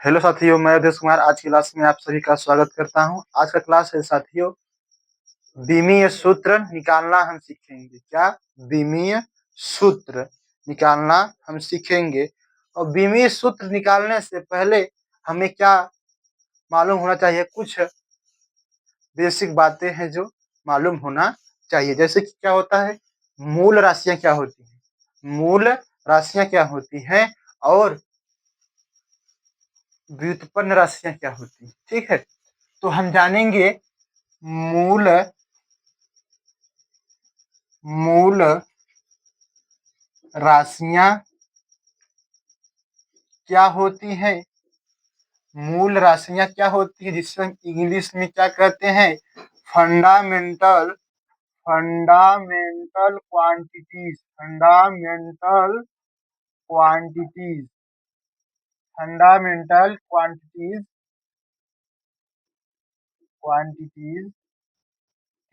Hello साथियों, मैं अवधेश कुमार आज की क्लास में आप सभी का स्वागत करता हूं। आज का क्लास है साथियों, विमीय सूत्र निकालना हम सीखेंगे। क्या? विमीय सूत्र निकालना हम सीखेंगे। और विमीय सूत्र निकालने से पहले हमें क्या मालूम होना चाहिए? कुछ बेसिक बातें हैं जो मालूम होना चाहिए। जैसे कि क्या होता है, मूल राशियां क्या होती हैं, मूल राशियां क्या होती हैं, और व्युत्पन्न राशियां क्या होती हैं। ठीक है, तो हम जानेंगे मूल मूल राशियां क्या होती हैं। मूल राशियां क्या होती है, जिसे हम इंग्लिश में क्या कहते हैं? Fundamental fundamental quantities fundamental quantities fundamental quantities.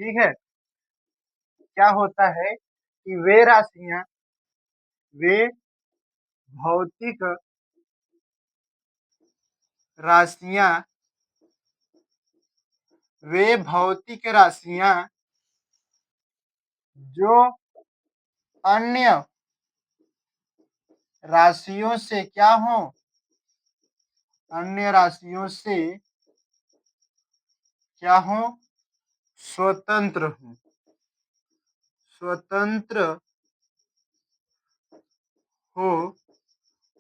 ठीक है, क्या होता है कि वे भौतिक राशियां जो अन्य राशियों से क्या हो, अन्य राशियों से क्या हो, स्वतंत्र हो, स्वतंत्र हो।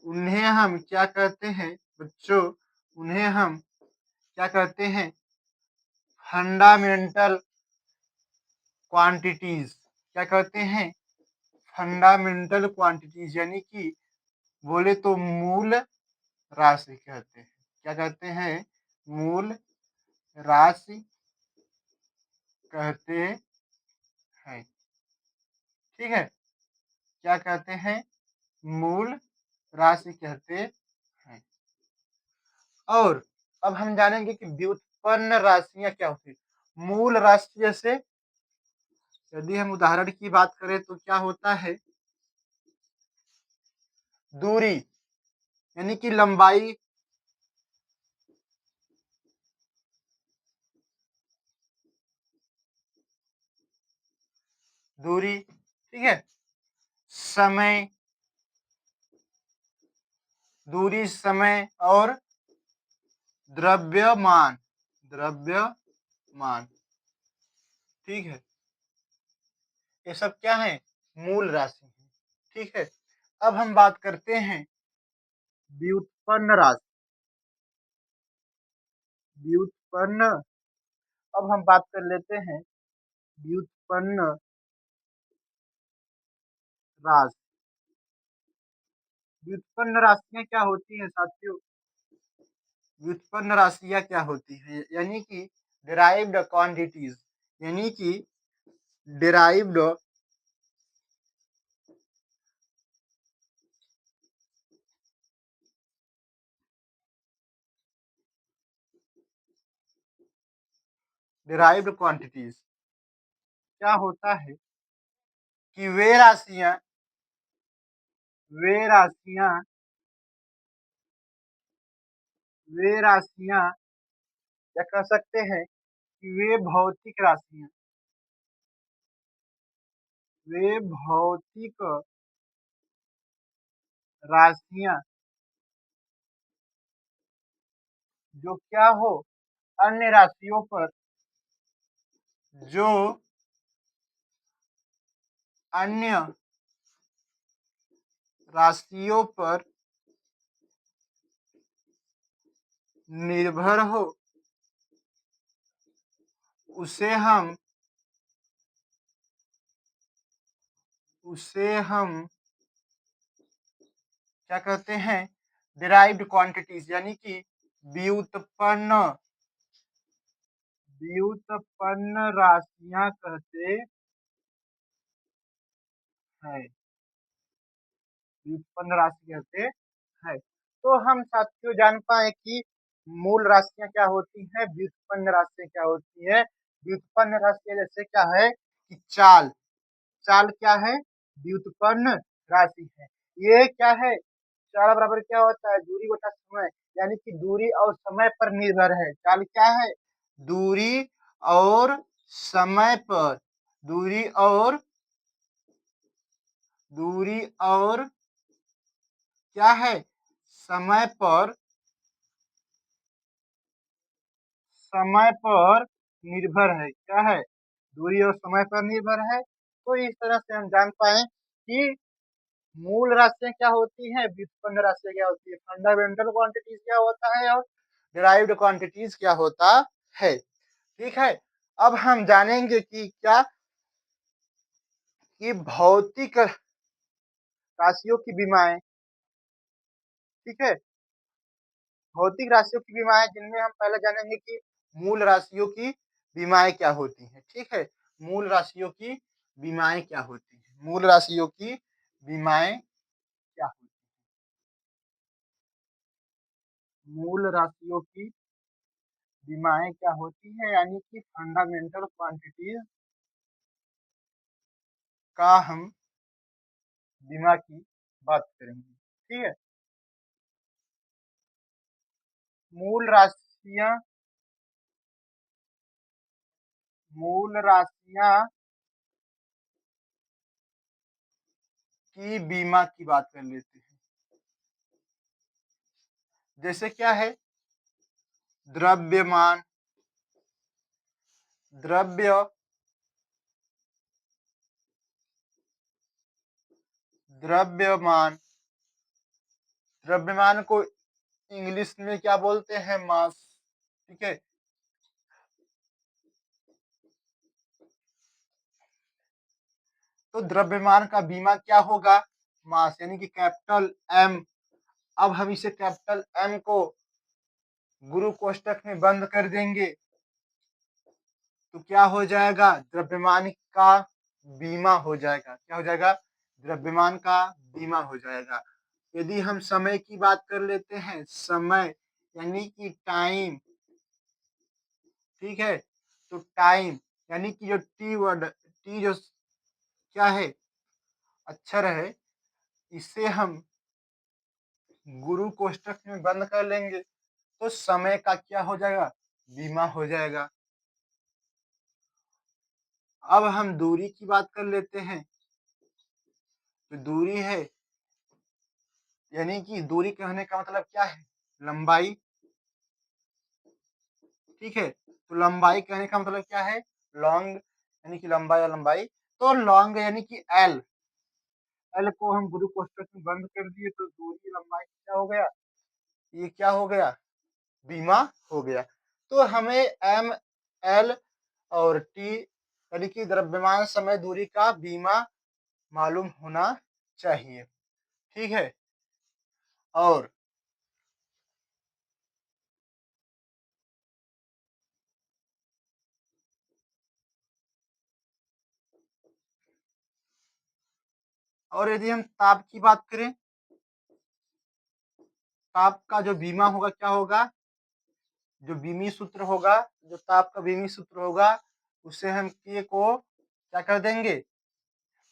उन्हें हम क्या कहते हैं बच्चों? उन्हें हम क्या कहते हैं? Fundamental quantities. क्या कहते हैं? फंडामेंटल क्वांटिटीज, यानी कि बोले तो मूल राशि कहते हैं। क्या कहते हैं? मूल राशि कहते हैं। ठीक है, क्या कहते हैं? मूल राशि कहते हैं। और अब हम जानेंगे कि व्युत्पन्न राशियां क्या होती है। मूल राशि जैसे यदि हम उदाहरण की बात करें तो क्या होता है? दूरी, यानी कि लंबाई, दूरी। ठीक है, समय, दूरी, समय, और द्रव्यमान, द्रव्यमान। ठीक है, ये सब क्या है? मूल राशि है। ठीक है, अब हम बात करते हैं व्युत्पन्न राशि। व्युत्पन्न, अब हम बात कर लेते हैं व्युत्पन्न राशि। व्युत्पन्न राशियां क्या होती हैं साथियों? व्युत्पन्न राशियां क्या होती है, यानी कि डिराइव्ड क्वांटिटीज, यानी कि डिराइव्ड डिराइव्ड क्वांटिटीज। क्या होता है कि वे राशियां वे राशियां क्या कह सकते हैं कि वे भौतिक राशियां जो क्या हो, अन्य राशियों पर, जो अन्य राशियों पर निर्भर हो, उसे हम क्या कहते हैं? डिराइव्ड क्वांटिटीज, यानी कि व्युत्पन्न व्युत्पन्न राशियां कहते हैं। व्युत्पन्न राशि कहते हैं। तो हम साथियों जान पाए कि मूल राशियां क्या होती हैं, व्युत्पन्न राशियां क्या होती है। व्युत्पन्न राशियां जैसे क्या है कि चाल, चाल क्या है? व्युत्पन्न राशि है। ये क्या है? चाल बराबर क्या होता है? दूरी बटा समय, यानी कि दूरी और समय पर निर्भर है। क्या है? दूरी और समय पर। दूरी और क्या है? समय पर निर्भर है। क्या है? दूरी और समय पर निर्भर है। तो इस तरह से हम जान पाए कि मूल राशियां क्या होती हैं, व्युत्पन्न राशियां क्या होती है, फंडामेंटल क्वांटिटीज क्या होता है और डिराइव्ड क्वांटिटीज क्या होता है। ठीक है, अब हम जानेंगे कि क्या कि भौतिक राशियों की विमाएं, ठीक है, भौतिक राशियों की विमाएं जिनमें हम पहले जानेंगे कि मूल राशियों की विमाएं क्या होती हैं। ठीक है, मूल राशियों की विमाएं क्या होती हैं, मूल राशियों की विमाएं क्या होती हैं, मूल राशियों की विमाएं क्या होती है, यानी कि फंडामेंटल क्वांटिटीज का हम विमा की बात करेंगे। ठीक है, मूल राशियां मूल राशियां की बीमा की बात कर लेते हैं। जैसे क्या है? द्रव्यमान, द्रव्य द्रव्यमान द्रव्यमान को इंग्लिश में क्या बोलते हैं? मास। ठीक है, तो द्रव्यमान का बीमा क्या होगा? मास, यानी कि कैपिटल एम। अब हम इसे कैपिटल एम को गुरु कोष्टक में बंद कर देंगे तो क्या हो जाएगा? द्रव्यमान का बीमा हो जाएगा। क्या हो जाएगा? द्रव्यमान का बीमा हो जाएगा। यदि हम समय की बात कर लेते हैं, समय यानी कि टाइम, ठीक है, तो टाइम यानी कि जो टी वर्ड, टी जो क्या है, अक्षर है, इसे हम गुरु कोष्टक में बंद कर लेंगे तो समय का क्या हो जाएगा? बीमा हो जाएगा। अब हम दूरी की बात कर लेते हैं। तो दूरी है, यानी कि दूरी कहने का मतलब क्या है? लंबाई। ठीक है, तो लंबाई कहने का मतलब क्या है? लॉन्ग, यानी कि लंबा या लंबाई। तो लॉन्ग यानी कि एल, एल को हम गुरु कोष्टक में बंद कर दिए तो दूरी लंबाई क्या हो गया? ये क्या हो गया? बीमा हो गया। तो हमें एम, एल और टी यानी कि द्रव्यमान समय दूरी का बीमा मालूम होना चाहिए। ठीक है, और यदि हम ताप की बात करें, ताप का जो बीमा होगा क्या होगा? जो बीमी सूत्र होगा, जो ताप का बीमी सूत्र होगा, उसे हम के को क्या कर देंगे?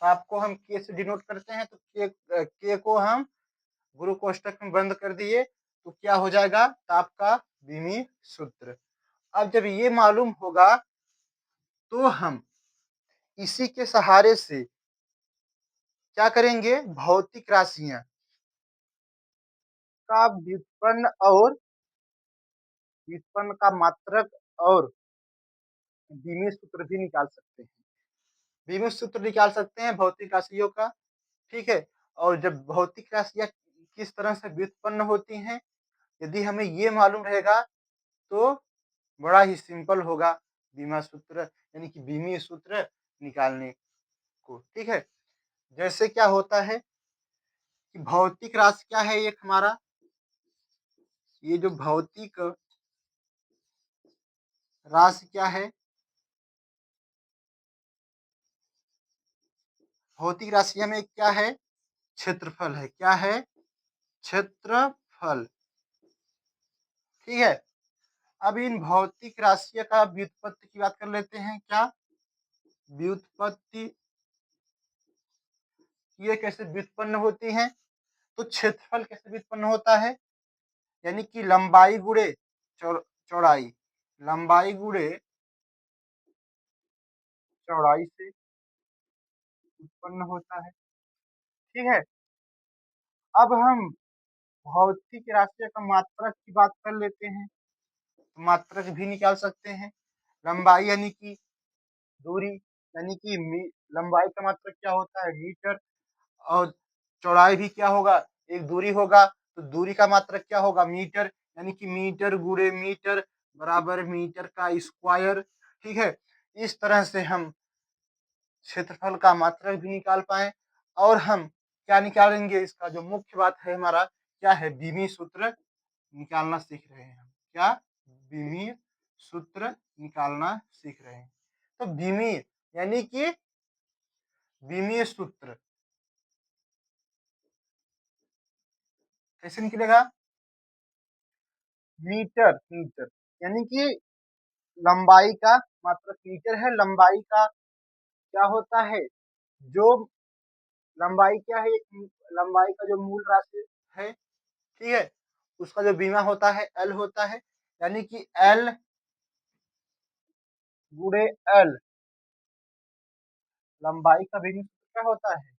ताप को हम के से डिनोट करते हैं, तो के को हम गुरु कोष्टक में बंद कर दिए तो क्या हो जाएगा? ताप का बीमी सूत्र। अब जब ये मालूम होगा तो हम इसी के सहारे से क्या करेंगे? भौतिक राशियां का व्युत्पन्न और व्युत्पन्न का मात्रक और बीमी सूत्र भी निकाल सकते हैं। बीमी सूत्र निकाल सकते हैं भौतिक राशियों का। ठीक है, और जब भौतिक राशियां किस तरह से व्युत्पन्न होती हैं, यदि हमें ये मालूम रहेगा तो बड़ा ही सिंपल होगा बीमा सूत्र, यानी कि बीमी सूत्र निकालने को। ठीक है, जैसे क्या होता है कि भौतिक राशि क्या है? एक हमारा ये जो भौतिक राशि क्या है? भौतिक राशियां में क्या है? क्षेत्रफल है। क्या है? क्षेत्रफल। ठीक है, अब इन भौतिक राशियों का व्युत्पत्ति की बात कर लेते हैं। क्या व्युत्पत्ति, ये कैसे व्युत्पन्न होती है? तो क्षेत्रफल कैसे व्युत्पन्न होता है? यानी कि लंबाई गुणे चौड़ाई, लंबाई गुणे चौड़ाई से उत्पन्न होता है। ठीक है, अब हम भौतिक राशियों का मात्रक की बात कर लेते हैं, तो मात्रक भी निकाल सकते हैं। लंबाई यानी कि दूरी, यानी कि लंबाई का मात्रक क्या होता है मीटर, और चौड़ाई भी क्या होगा, एक दूरी होगा, तो दूरी का मात्रक क्या होगा मीटर, यानी कि मीटर गुणे मीटर बराबर मीटर का स्क्वायर। ठीक है, इस तरह से हम क्षेत्रफल का मात्रक भी निकाल पाए। और हम क्या निकालेंगे, इसका जो मुख्य बात है हमारा क्या है, विमीय सूत्र निकालना सीख रहे हैं हम। क्या, विमीय सूत्र निकालना सीख रहे हैं। तो विमीय यानी कि विमीय सूत्र कैसे निकलेगा, मीटर मीटर, यानी कि लंबाई का मात्रक मीटर है। लंबाई का क्या होता है, जो लंबाई क्या है, लंबाई का जो मूल राशि है, ठीक है, उसका जो बीमा होता है एल होता है, यानी कि एल गुणे एल, लंबाई का बीमी सूत्र क्या होता है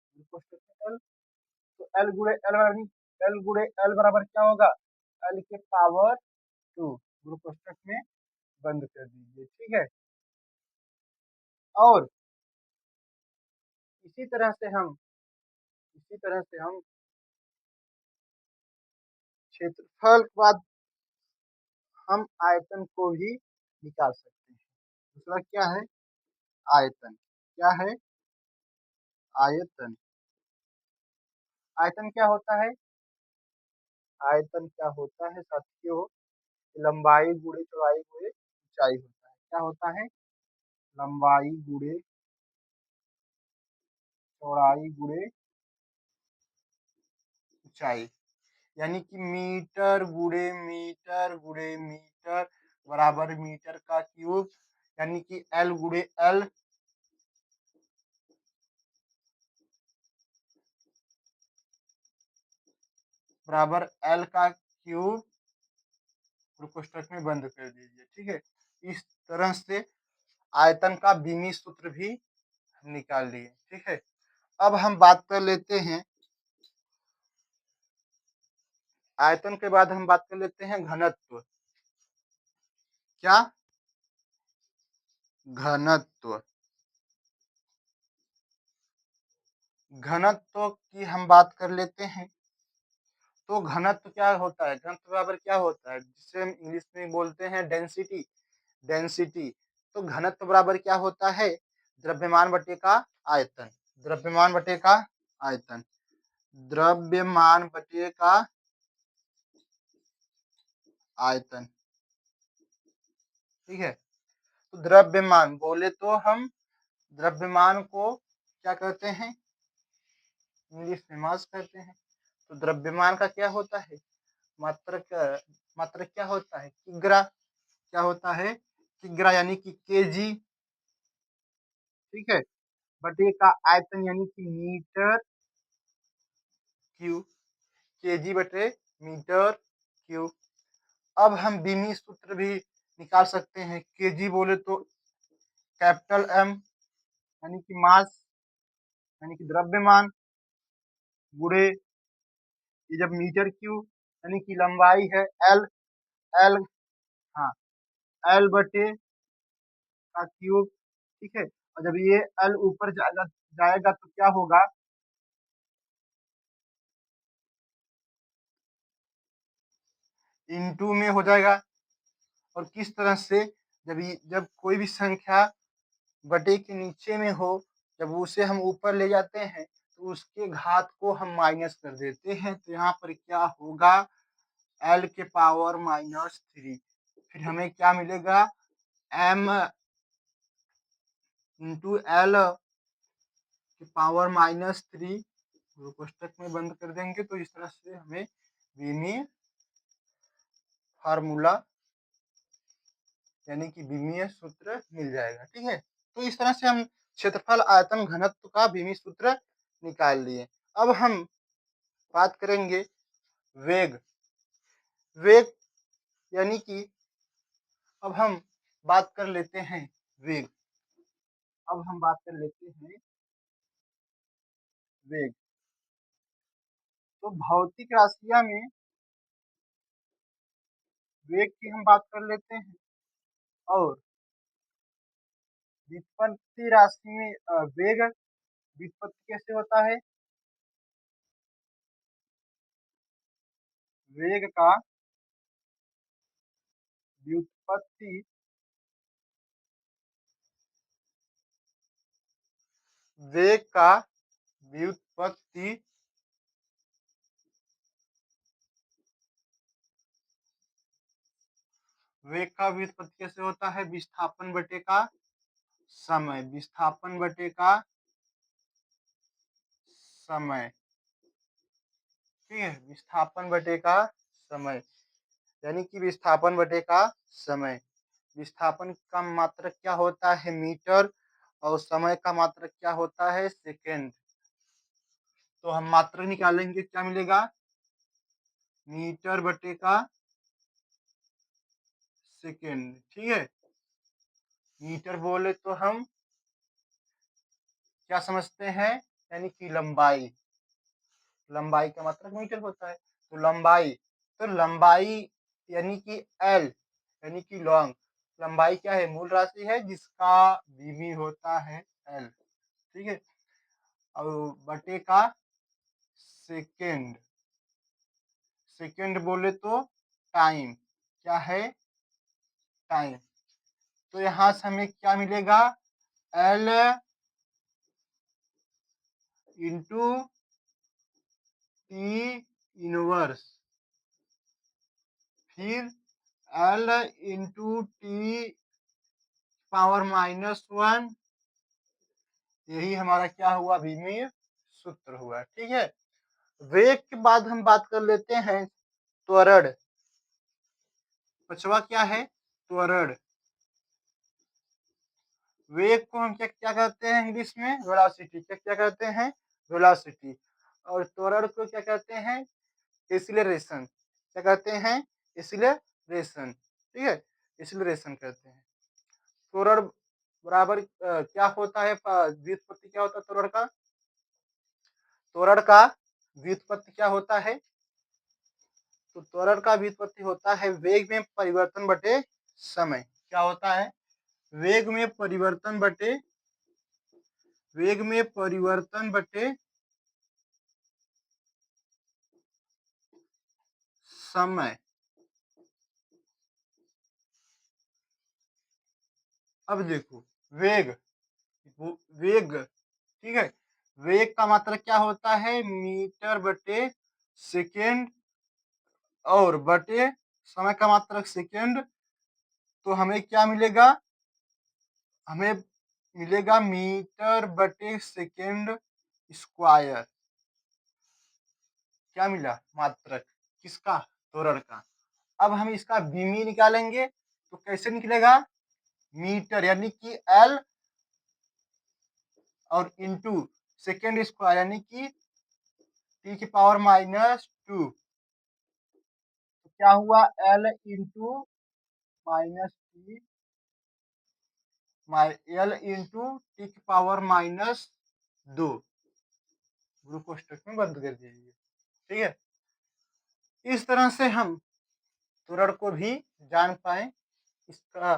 एल, तो एल गुणे एल बराबर, एल गुणे एल बराबर क्या होगा, एल के पावर 2, गुरु कोष्टक में बंद कर दीजिए। ठीक है, और इसी तरह से हम क्षेत्रफल के बाद हम आयतन को भी निकाल सकते हैं। दूसरा क्या है, आयतन। क्या है, आयतन। आयतन क्या होता है, आयतन क्या होता है साथियों, लंबाई गुणे चौड़ाई गुणे ऊंचाई होता है। क्या होता है, लंबाई गुणे चौड़ाई गुणे ऊंचाई, यानी कि मीटर गुणे मीटर बराबर मीटर का क्यूब, यानी कि एल गुणे एल बराबर एल का क्यूब, कोष्टक में बंद कर दीजिए। ठीक है, इस तरह से आयतन का विमीय सूत्र भी निकाल लिए। ठीक है, अब हम बात कर लेते हैं, आयतन के बाद हम बात कर लेते हैं घनत्व। क्या, घनत्व। घनत्व की हम बात कर लेते हैं, तो घनत्व क्या होता है, घनत्व बराबर क्या होता है, जिसे हम इंग्लिश में बोलते हैं डेंसिटी, डेंसिटी। तो घनत्व बराबर क्या होता है, द्रव्यमान बटे का आयतन, द्रव्यमान बटे का आयतन, द्रव्यमान बटे का आयतन। ठीक है, तो द्रव्यमान बोले तो हम द्रव्यमान को क्या कहते हैं, इंग्लिश में मास कहते हैं। तो द्रव्यमान का क्या होता है, मात्रक, मात्रक क्या होता है किग्रा, क्या होता है किग्रा, यानी कि केजी। ठीक है, बटे का आयतन यानी कि मीटर क्यूब, केजी बटे मीटर क्यूब। अब हम विमीय सूत्र भी निकाल सकते हैं। केजी बोले तो कैपिटल एम, यानी कि मास, यानी कि द्रव्यमान गुणे, ये जब मीटर क्यूब, यानी कि लंबाई है एल, एल, हाँ, एल बटे का क्यूब। ठीक है, और जब ये एल ऊपर जाएगा तो क्या होगा, इनटू में हो जाएगा। और किस तरह से, जब कोई भी संख्या बटे के नीचे में हो, जब उसे हम ऊपर ले जाते हैं तो उसके घात को हम माइनस कर देते हैं, तो यहाँ पर क्या होगा, एल के पावर -3, फिर हमें क्या मिलेगा, एम इंटू एल के पावर -3, कोष्टक में बंद कर देंगे। तो इस तरह से हमें विमीय फार्मूला यानी कि विमीय सूत्र मिल जाएगा। ठीक है, तो इस तरह से हम क्षेत्रफल आयतन घनत्व का विमीय सूत्र निकाल लिए। अब हम बात करेंगे वेग, वेग यानी कि अब हम बात कर लेते हैं वेग। अब हम बात कर लेते हैं वेग। तो भौतिक राशियां में वेग की हम बात कर लेते हैं और व्युत्पत्ति राशि में वेग व्युत्पत्ति कैसे होता है? वेग का व्युत्पत्ति वेग का व्युत्पत्ति वेग का व्युत्पत्ति कैसे होता है? विस्थापन बटे का समय, विस्थापन बटे का समय, ठीक है, विस्थापन बटे का समय, यानी कि विस्थापन बटे का समय। विस्थापन का मात्रक क्या होता है? मीटर, और समय का मात्रक क्या होता है? सेकेंड। तो हम मात्रक निकालेंगे, क्या मिलेगा? मीटर बटे का सेकेंड, ठीक है। मीटर बोले तो हम क्या समझते हैं? यानी कि लंबाई, लंबाई का मात्रक मीटर होता है। तो लंबाई, तो लंबाई यानी कि एल, यानी कि लॉन्ग, लंबाई क्या है? मूल राशि है जिसका बीमी होता है एल, ठीक है। और बटे का सेकेंड, सेकेंड बोले तो टाइम, क्या है? टाइम। तो यहाँ से हमें क्या मिलेगा? एल इंटू टी इनवर्स, फिर एल इंटू टी पावर -1, यही हमारा क्या हुआ? विमीय सूत्र हुआ, ठीक है। वेग के बाद हम बात कर लेते हैं त्वरण। पांचवा क्या है? त्वरण। वेग को हम क्या क्या कहते हैं इंग्लिश में? वेलोसिटी। क्या क्या कहते हैं? वेलोसिटी। और त्वरण को क्या कहते हैं? एक्सीलरेशन। क्या कहते हैं? एक्सीलरेशन, ठीक है, एक्सीलरेशन कहते हैं। त्वरण बराबर क्या होता है? व्युत्पत्ति क्या होता है त्वरण का? त्वरण का व्युत्पत्ति क्या होता है? तो त्वरण का व्युत्पत्ति होता है वेग में परिवर्तन बटे समय। क्या होता है? वेग में परिवर्तन बटे, वेग में परिवर्तन बटे समय। अब देखो, वेग, वेग, ठीक है, वेग का मात्रक क्या होता है? मीटर बटे सेकेंड, और बटे समय का मात्रक सेकेंड। तो हमें क्या मिलेगा? हमें मिलेगा मीटर बटे सेकेंड स्क्वायर। क्या मिला? मात्रक किसका? त्वरण का। अब हम इसका बीमी निकालेंगे, तो कैसे निकलेगा? मीटर यानी कि एल, और इंटू सेकेंड स्क्वायर यानी कि टी की पावर -2। तो क्या हुआ? L into -T, L into T की पावर -2, गुरु कोष्टक में बंद कर दीजिए, ठीक है। इस तरह से हम त्वरण को भी जान पाए, इसका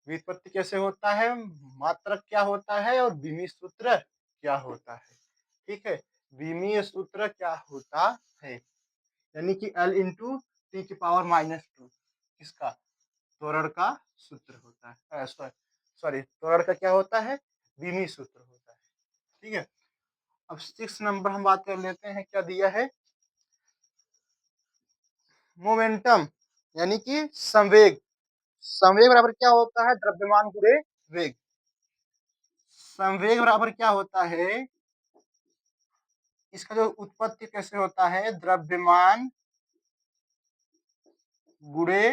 व्युत्पत्ति कैसे होता है, मात्रक क्या होता है, और विमीय सूत्र क्या होता है, ठीक है। विमीय सूत्र क्या होता है? यानी कि एल इंटू टी की पावर -2, इसका त्वरण का सूत्र होता है। सॉरी, त्वरण का क्या होता है? विमीय सूत्र होता है, ठीक है। अब 6 नंबर हम बात कर लेते हैं, क्या दिया है? मोमेंटम यानी कि संवेग। संवेग बराबर क्या होता है? द्रव्यमान गुणे वेग। संवेग बराबर क्या होता है? इसका जो उत्पत्ति कैसे होता है? द्रव्यमान गुणे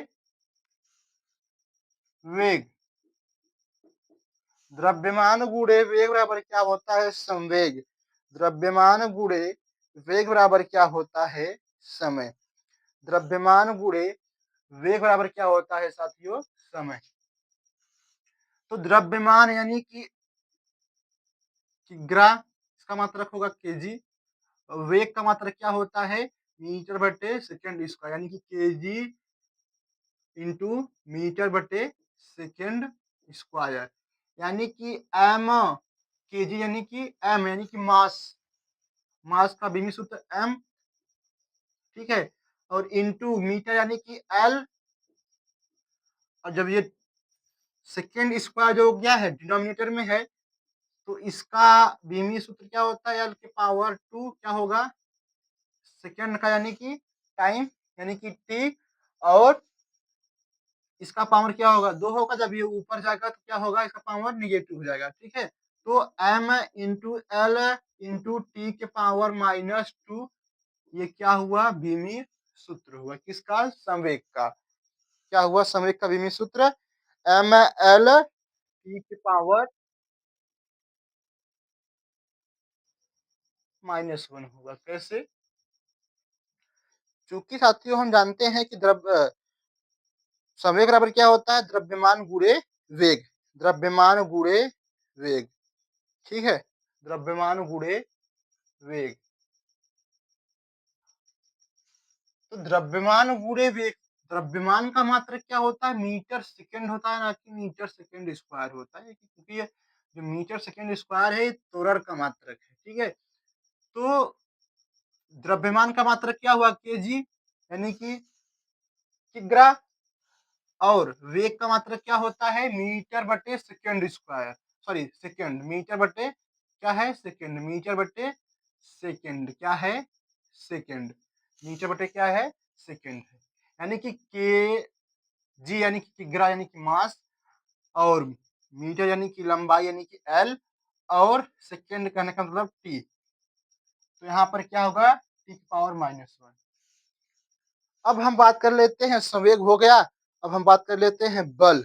वेग। द्रव्यमान गुणे वेग बराबर क्या होता है? संवेग। द्रव्यमान गुणे वेग बराबर क्या होता है? समय। द्रव्यमान गुणे वेग बराबर क्या होता है साथियों? समय। तो द्रव्यमान यानी कि किग्रा, इसका मात्रक होगा केजी। वेग का मात्रक क्या होता है? मीटर बटे सेकेंड स्क्वायर, यानी कि केजी इंटू मीटर बटे सेकेंड स्क्वायर, यानी कि एम केजी, यानी कि एम यानी कि मास, मास का विमी सूत्र एम, ठीक है। और इंटू मीटर यानी कि एल, और जब ये सेकेंड स्क्वायर जो गया है डिनोमिनेटर में है, तो इसका विमी सूत्र क्या होता है? एल के पावर 2 क्या होगा? सेकेंड का यानी कि टाइम, यानी कि टी, और इसका पावर क्या होगा? 2 होगा। जब ये ऊपर जाएगा तो क्या होगा? इसका पावर निगेटिव हो जाएगा, ठीक है। तो M into L into T के पावर -2, ये क्या हुआ? विमी सूत्र हुआ किसका? संवेग का। क्या हुआ? संवेग का विमी सूत्र एम एल टी के पावर -1 होगा। कैसे? चूंकि साथियों हम जानते हैं कि संवेग बराबर क्या होता है? द्रव्यमान गुणे वेग। द्रव्यमान गुणे वेग, ठीक है। द्रव्यमान गुणे वेग। तो द्रव्यमान गुणे वेग, द्रव्यमान का मात्रक क्या होता है? मीटर सेकेंड होता है, ना कि मीटर सेकेंड स्क्वायर होता है, क्योंकि ये जो मीटर सेकेंड स्क्वायर है त्वरण का मात्रक है, ठीक है। तो द्रव्यमान का मात्रक क्या हुआ? केजी, यानी कि किग्रा। और वेग का मात्रक क्या होता है? मीटर बटे second square, sorry second, metre बटे क्या है? सेकेंड, मीटर बटे सेकेंड क्या है? सेकेंड, मीटर बटे क्या है? सेकेंड है। यानी कि के जी यानी कि किग्रा यानी कि मास, और मीटर यानी कि लंबाई यानी कि एल, और सेकेंड कहने का मतलब टी। तो यहाँ पर क्या होगा? टी की पावर -1। अब हम बात कर लेते हैं, संवेग हो गया। अब हम बात कर लेते हैं बल।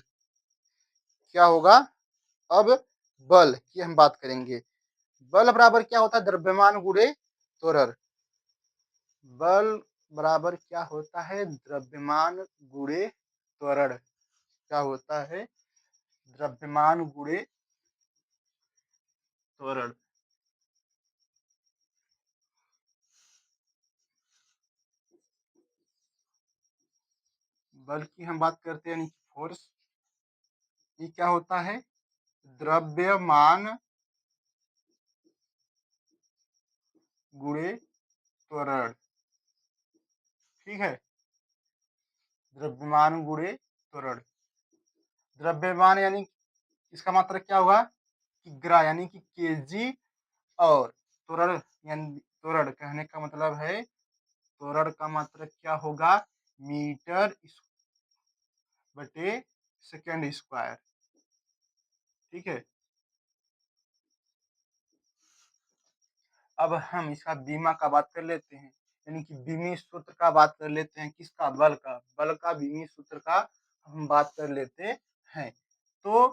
क्या होगा? अब बल की हम बात करेंगे। बल बराबर क्या होता है? द्रव्यमान गुणे त्वरण। बल बराबर क्या होता है? द्रव्यमान गुणे त्वरण। क्या होता है? द्रव्यमान गुणे त्वरण। बल की हम बात करते हैं, यानी कि फोर्स। ये क्या होता है? द्रव्यमान गुणे त्वरण, ठीक है। द्रव्यमान गुणे त्वरण। द्रव्यमान यानी इसका मात्रक क्या होगा? किग्रा, यानी कि केजी। और त्वरण, यानी त्वरण कहने का मतलब है, त्वरण का मात्रक क्या होगा? मीटर बटे सेकेंड स्क्वायर, ठीक है। अब हम इसका बीमा का बात कर लेते हैं, यानी कि बीमी सूत्र का बात कर लेते हैं। किसका? बल का। बल का बीमी सूत्र का हम बात कर लेते हैं। तो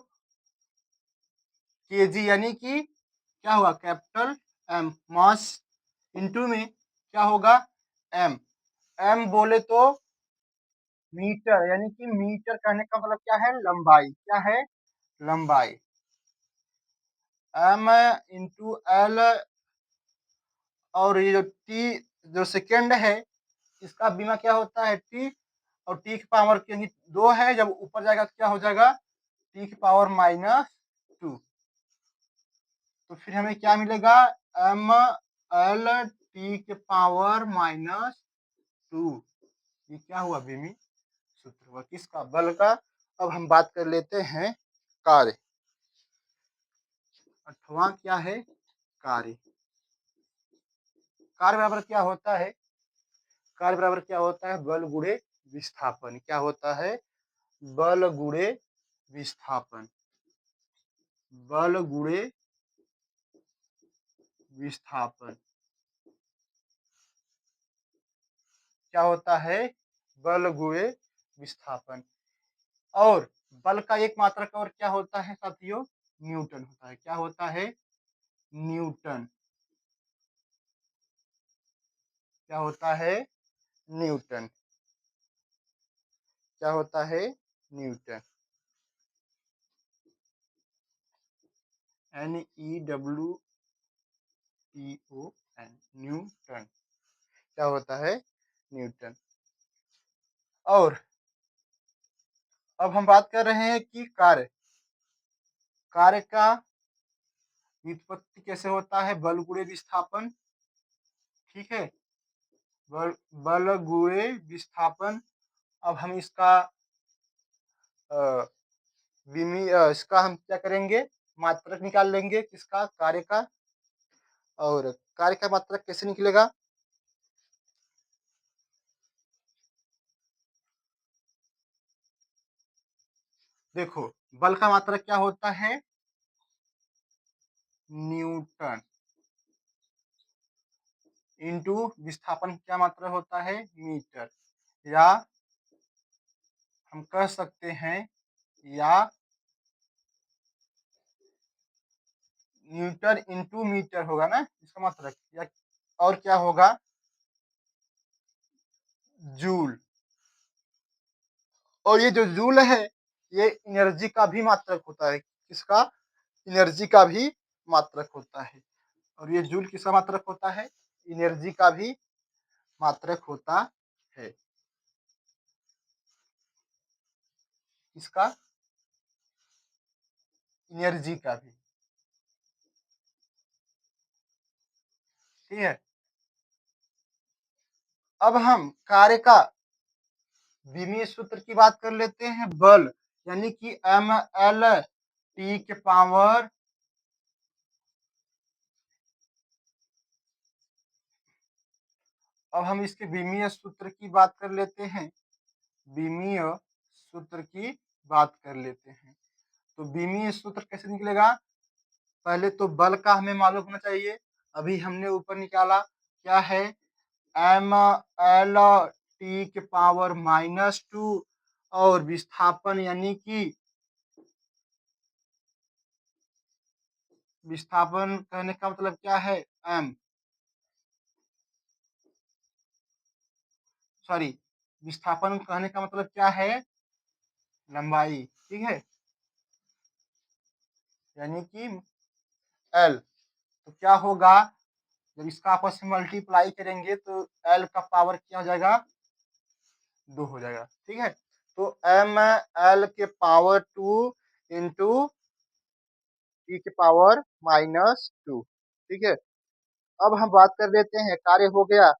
केजी यानी कि क्या हुआ? कैपिटल एम, मास, इंटू में क्या होगा? एम। एम बोले तो मीटर, यानी कि मीटर कहने का मतलब क्या है? लंबाई। क्या है? लंबाई। एम इंटू एल, और ये जो टी जो सेकेंड है, इसका बीमा क्या होता है? टी। और टी की पावर क्योंकि 2 है, जब ऊपर जाएगा तो क्या हो जाएगा? टी की पावर -2। तो फिर हमें क्या मिलेगा? एम एल टी के पावर -2। ये क्या हुआ? बीमी सूत्र हुआ किसका? बल का। अब हम बात कर लेते हैं कार्य। 8वां क्या है? कार्य। कार्य बराबर क्या होता है? कार्य बराबर क्या होता है? बल गुणे विस्थापन। क्या होता है? बल गुणे विस्थापन। बल गुणे विस्थापन क्या होता है? बल गुणे विस्थापन। और बल का एक मात्रक और क्या होता है साथियों? न्यूटन होता है। क्या होता है? न्यूटन। क्या होता है? न्यूटन। क्या होता है? न्यूटन। NEWTON, Newton. क्या होता है? न्यूटन। और अब हम बात कर रहे हैं कि कार्य। कार्य का व्युत्पत्ति कैसे होता है? बल गुणे विस्थापन। ठीक है? बल बल गुणे विस्थापन। अब हम इसका इसका हम क्या करेंगे? मात्रक निकाल लेंगे किसका? कार्य का। और कार्य का मात्रक कैसे निकलेगा? देखो, बल का मात्रक क्या होता है? न्यूटन। इंटू विस्थापन क्या मात्रा होता है? मीटर। या हम कह सकते हैं, या न्यूटन इंटू मीटर होगा ना इसका मात्रक, या और क्या होगा? जूल। और ये जो जूल है, ये एनर्जी का भी मात्रक होता है। किसका? एनर्जी का भी मात्रक होता है। और ये जूल किसका मात्रक होता है? एनर्जी का भी मात्रक होता है। इसका एनर्जी का भी। ठीक है? अब हम कार्य का विमीय सूत्र की बात कर लेते हैं। बल यानी कि mL T के पावर अब हम इसके विमीय सूत्र की बात कर लेते हैं। विमीय सूत्र की बात कर लेते हैं। तो विमीय सूत्र कैसे निकलेगा? पहले तो बल का हमें मालूम होना चाहिए। अभी हमने ऊपर निकाला, क्या है? mL T के पावर -2 और विस्थापन यानी कि विस्थापन कहने का मतलब क्या है? विस्थापन कहने का मतलब क्या है? लंबाई। ठीक है? यानी कि एल। तो क्या होगा? जब इसका आपस में मल्टीप्लाई करेंगे तो एल का पावर क्या हो जाएगा? 2 हो जाएगा। ठीक है? तो mL के पावर 2 इंटू टी के पावर -2। ठीक है? अब हम बात कर लेते हैं, कार्य हो गया।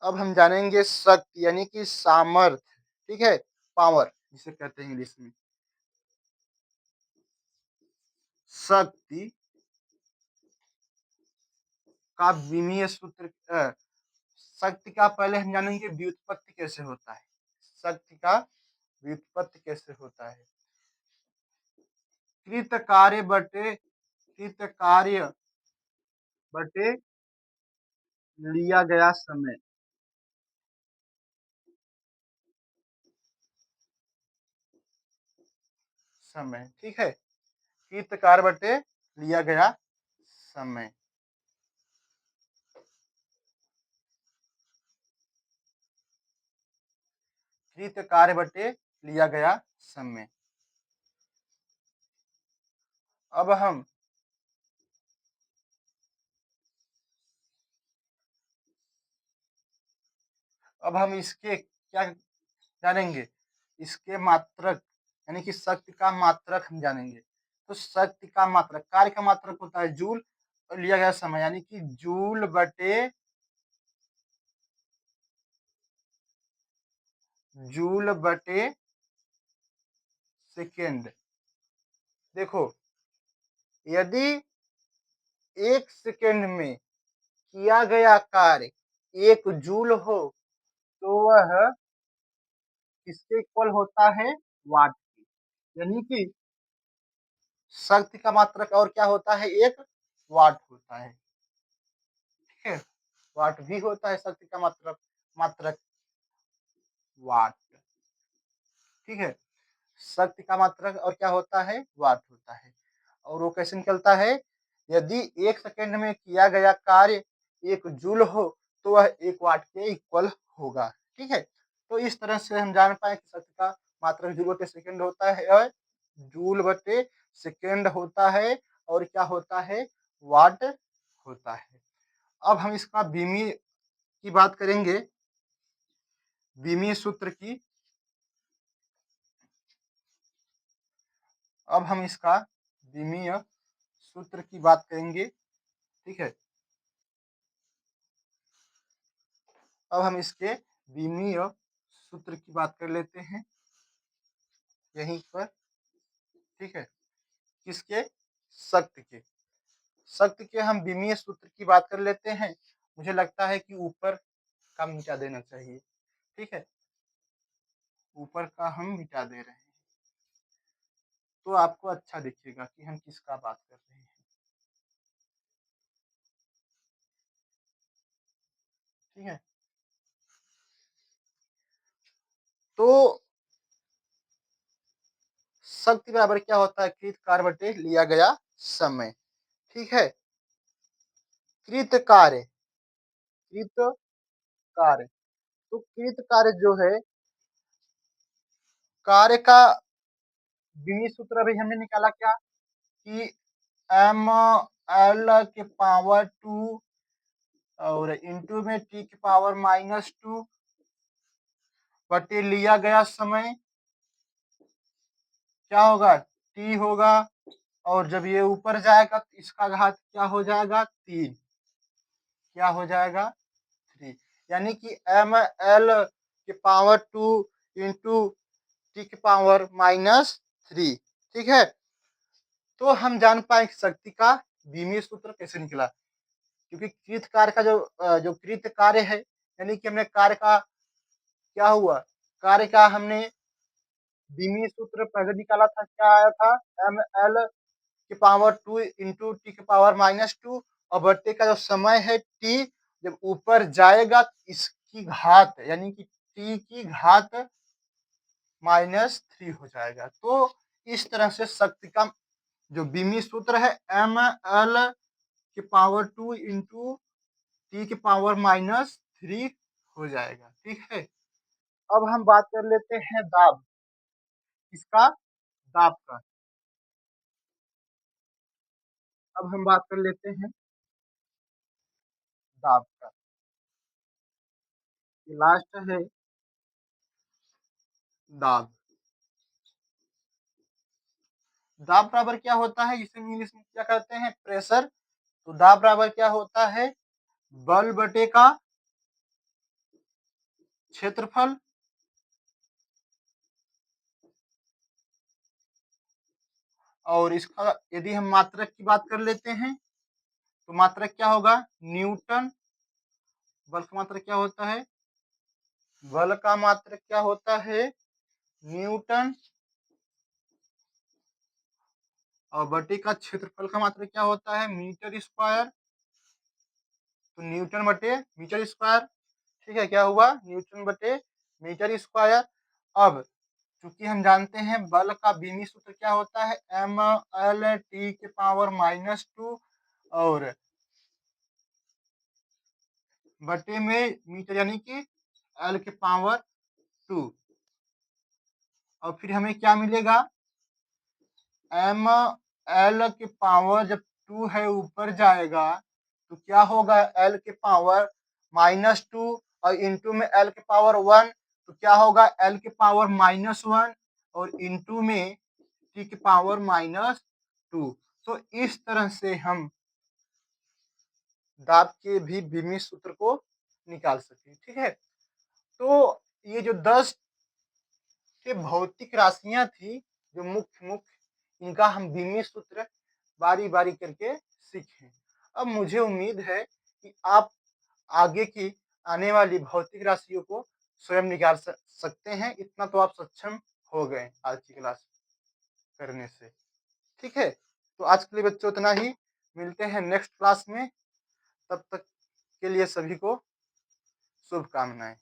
अब हम जानेंगे शक्ति यानी कि सामर्थ्य। ठीक है? पावर जिसे कहते हैं इंग्लिश में। शक्ति का विमीय सूत्र शक्ति का पहले हम जानेंगे व्युत्पत्ति कैसे होता है। शक्ति का व्युत्पत्ति कैसे होता है? कृत कार्य बटे लिया गया समय। समय। ठीक है? कृत कार्य बटे लिया गया समय। कृत कार्य बटे लिया गया समय। अब हम इसके क्या जानेंगे? इसके मात्रक यानी कि शक्ति का मात्रक हम जानेंगे। तो शक्ति का मात्रक, कार्य का मात्रक होता है जूल और लिया गया समय यानी कि जूल बटे सेकेंड। देखो, यदि 1 सेकेंड में किया गया कार्य 1 जूल हो, तो वह किसके इक्वल होता है? वाट के। यानी कि शक्ति का मात्रक और क्या होता है? 1 वाट होता है। ठीक है? वाट भी होता है शक्ति का मात्रक। मात्रक वाट। ठीक है? शक्ति का मात्रक और क्या होता है? वाट होता है। और वो कैसे निकलता है? यदि 1 सेकंड में किया गया कार्य 1 जूल हो, तो वह 1 वाट के इक्वल होगा। ठीक है? तो इस तरह से हम जान पाए कि शक्ति का मात्रक जूल बटे सेकंड होता है और जूल बटे सेकंड होता है और क्या होता है, वाट होता है। अब हम इसका बीमी की बात करेंगे, बीमीय सूत्र की। अब हम इसका बीमीय सूत्र की बात करेंगे, ठीक है। अब हम इसके बीमीय सूत्र की बात कर लेते हैं यहीं पर, ठीक है। किसके, शक्ति के। शक्ति के हम बीमीय सूत्र की बात कर लेते हैं। मुझे लगता है कि ऊपर का मिटा देना चाहिए, ठीक है। ऊपर का हम मिटा दे रहे हैं तो आपको अच्छा दिखेगा कि हम किसका बात कर रहे हैं, ठीक है। तो शक्ति बराबर क्या होता है, कृत कार्य बटे लिया गया समय, ठीक है। कृत कार्य, कृत कार्य, तो कृत कार्य जो है, कार्य का बीमीय सूत्र अभी हमने निकाला क्या, कि एम एल के पावर 2 और इंटू में टी की पावर -2 बटे लिया गया समय क्या होगा, टी होगा। और जब ये ऊपर जाएगा तो इसका घात क्या हो जाएगा, 3, क्या हो जाएगा 3, यानी कि एम एल के पावर 2 इंटू टी की पावर -3, ठीक है। तो हम जान पाए शक्ति का बीमीय सूत्र कैसे निकला, क्योंकि कृत कार्य का जो कृत कार्य है, यानी कि हमने कार्य का क्या हुआ, कार्य का हमने बीमीय सूत्र पहले निकाला था, क्या आया था, एम एल की पावर 2 इंटू टी की पावर -2 और बट्टे का जो समय है टी, जब ऊपर जाएगा इसकी घात यानी कि टी की घात -3 हो जाएगा। तो इस तरह से शक्ति का जो बीमीय सूत्र है एम एल की पावर 2 इंटू टी की पावर -3 हो जाएगा, ठीक है। अब हम बात कर लेते हैं दाब, इसका दाब का। अब हम बात कर लेते हैं दाब का। ये लास्ट है दाब। दाब बराबर क्या होता है, इसे इंग्लिश में क्या कहते हैं, प्रेशर। तो दाब बराबर क्या होता है, बल बटे का क्षेत्रफल और इसका यदि हम मात्रक की बात कर लेते हैं तो मात्रक क्या होगा, न्यूटन। बल का मात्रक क्या होता है, बल का मात्रक क्या होता है, न्यूटन। और बटे का क्षेत्रफल का मात्रक क्या होता है, मीटर स्क्वायर। तो न्यूटन बटे मीटर स्क्वायर, ठीक है। क्या हुआ, न्यूटन बटे मीटर स्क्वायर। अब चूंकि हम जानते हैं बल का बीमीय सूत्र क्या होता है, एम एल टी के पावर -2 और बटे में मीटर यानी कि एल के पावर 2। और फिर हमें क्या मिलेगा, एम एल के पावर जब 2 है ऊपर जाएगा तो क्या होगा, एल के पावर -2 और इंटू में एल के पावर 1 तो क्या होगा, एल के पावर -1 और इंटू में टी की पावर -2। तो इस तरह से हम दाब के भी बीमीय सूत्र को निकाल सके, ठीक है। तो ये जो 10 के भौतिक राशियां थी, जो मुख्य मुख्य, इनका हम बीमीय सूत्र बारी बारी करके सीखें। अब मुझे उम्मीद है कि आप आगे की आने वाली भौतिक राशियों को स्वयं निकाल सकते हैं। इतना तो आप सक्षम हो गए आज की क्लास करने से, ठीक है। तो आज के लिए बच्चों इतना ही, मिलते हैं नेक्स्ट क्लास में। तब तक के लिए सभी को शुभकामनाएं।